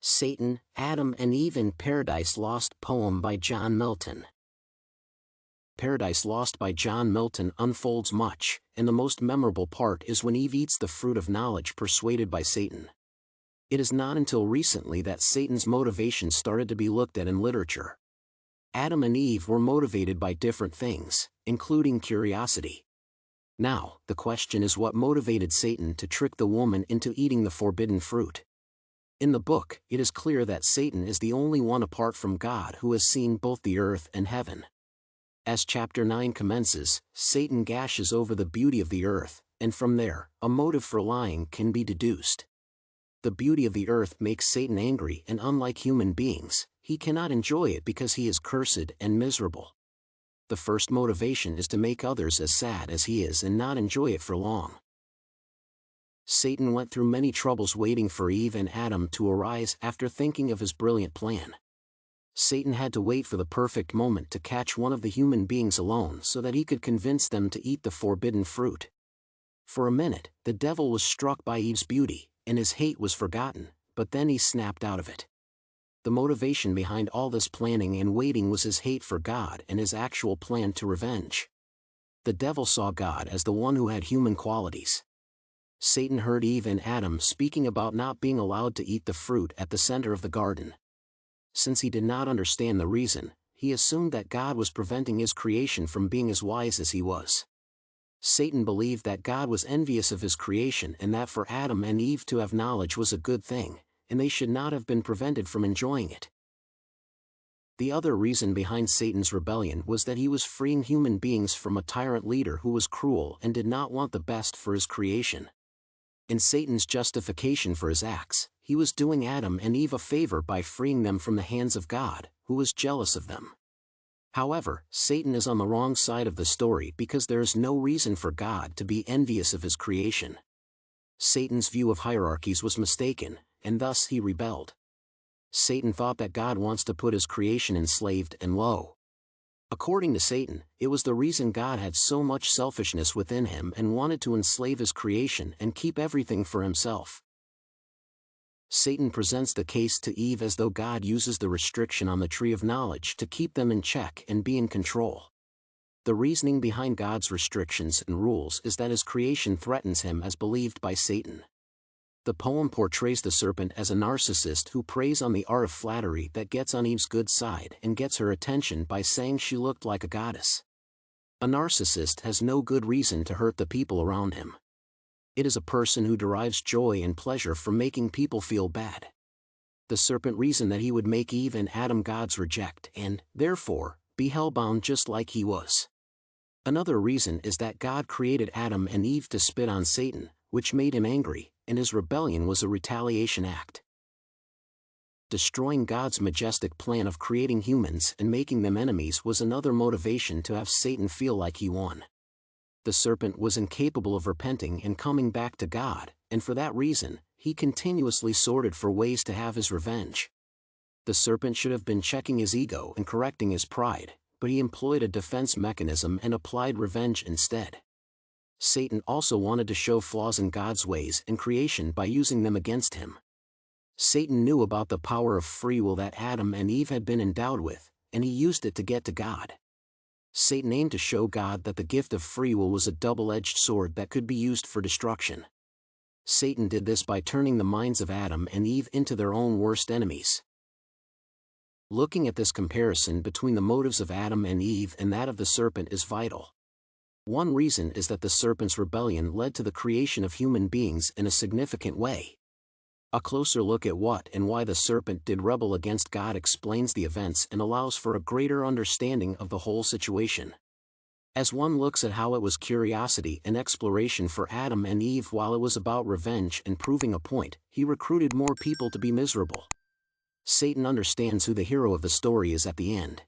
Satan, Adam and Eve in Paradise Lost poem by John Milton. Paradise Lost by John Milton unfolds much, and the most memorable part is when Eve eats the fruit of knowledge persuaded by Satan. It is not until recently that Satan's motivation started to be looked at in literature. Adam and Eve were motivated by different things, including curiosity. Now, the question is what motivated Satan to trick the woman into eating the forbidden fruit. In the book, it is clear that Satan is the only one apart from God who has seen both the earth and heaven. As chapter 9 commences, Satan gashes over the beauty of the earth, and from there, a motive for lying can be deduced. The beauty of the earth makes Satan angry, and unlike human beings, he cannot enjoy it because he is cursed and miserable. The first motivation is to make others as sad as he is and not enjoy it for long. Satan went through many troubles waiting for Eve and Adam to arise after thinking of his brilliant plan. Satan had to wait for the perfect moment to catch one of the human beings alone so that he could convince them to eat the forbidden fruit. For a minute, the devil was struck by Eve's beauty, and his hate was forgotten, but then he snapped out of it. The motivation behind all this planning and waiting was his hate for God and his actual plan to revenge. The devil saw God as the one who had human qualities. Satan heard Eve and Adam speaking about not being allowed to eat the fruit at the center of the garden. Since he did not understand the reason, he assumed that God was preventing his creation from being as wise as he was. Satan believed that God was envious of his creation and that for Adam and Eve to have knowledge was a good thing, and they should not have been prevented from enjoying it. The other reason behind Satan's rebellion was that he was freeing human beings from a tyrant leader who was cruel and did not want the best for his creation. In Satan's justification for his acts, he was doing Adam and Eve a favor by freeing them from the hands of God, who was jealous of them. However, Satan is on the wrong side of the story because there is no reason for God to be envious of his creation. Satan's view of hierarchies was mistaken, and thus he rebelled. Satan thought that God wants to put his creation enslaved and low. According to Satan, it was the reason God had so much selfishness within him and wanted to enslave his creation and keep everything for himself. Satan presents the case to Eve as though God uses the restriction on the tree of knowledge to keep them in check and be in control. The reasoning behind God's restrictions and rules is that his creation threatens him as believed by Satan. The poem portrays the serpent as a narcissist who preys on the art of flattery that gets on Eve's good side and gets her attention by saying she looked like a goddess. A narcissist has no good reason to hurt the people around him. It is a person who derives joy and pleasure from making people feel bad. The serpent reasoned that he would make Eve and Adam gods reject and, therefore, be hellbound just like he was. Another reason is that God created Adam and Eve to spit on Satan, which made him angry, and his rebellion was a retaliation act. Destroying God's majestic plan of creating humans and making them enemies was another motivation to have Satan feel like he won. The serpent was incapable of repenting and coming back to God, and for that reason, he continuously sorted for ways to have his revenge. The serpent should have been checking his ego and correcting his pride, but he employed a defense mechanism and applied revenge instead. Satan also wanted to show flaws in God's ways and creation by using them against him. Satan knew about the power of free will that Adam and Eve had been endowed with, and he used it to get to God. Satan aimed to show God that the gift of free will was a double-edged sword that could be used for destruction. Satan did this by turning the minds of Adam and Eve into their own worst enemies. Looking at this comparison between the motives of Adam and Eve and that of the serpent is vital. One reason is that the serpent's rebellion led to the creation of human beings in a significant way. A closer look at what and why the serpent did rebel against God explains the events and allows for a greater understanding of the whole situation. As one looks at how it was curiosity and exploration for Adam and Eve while it was about revenge and proving a point, he recruited more people to be miserable. Satan understands who the hero of the story is at the end.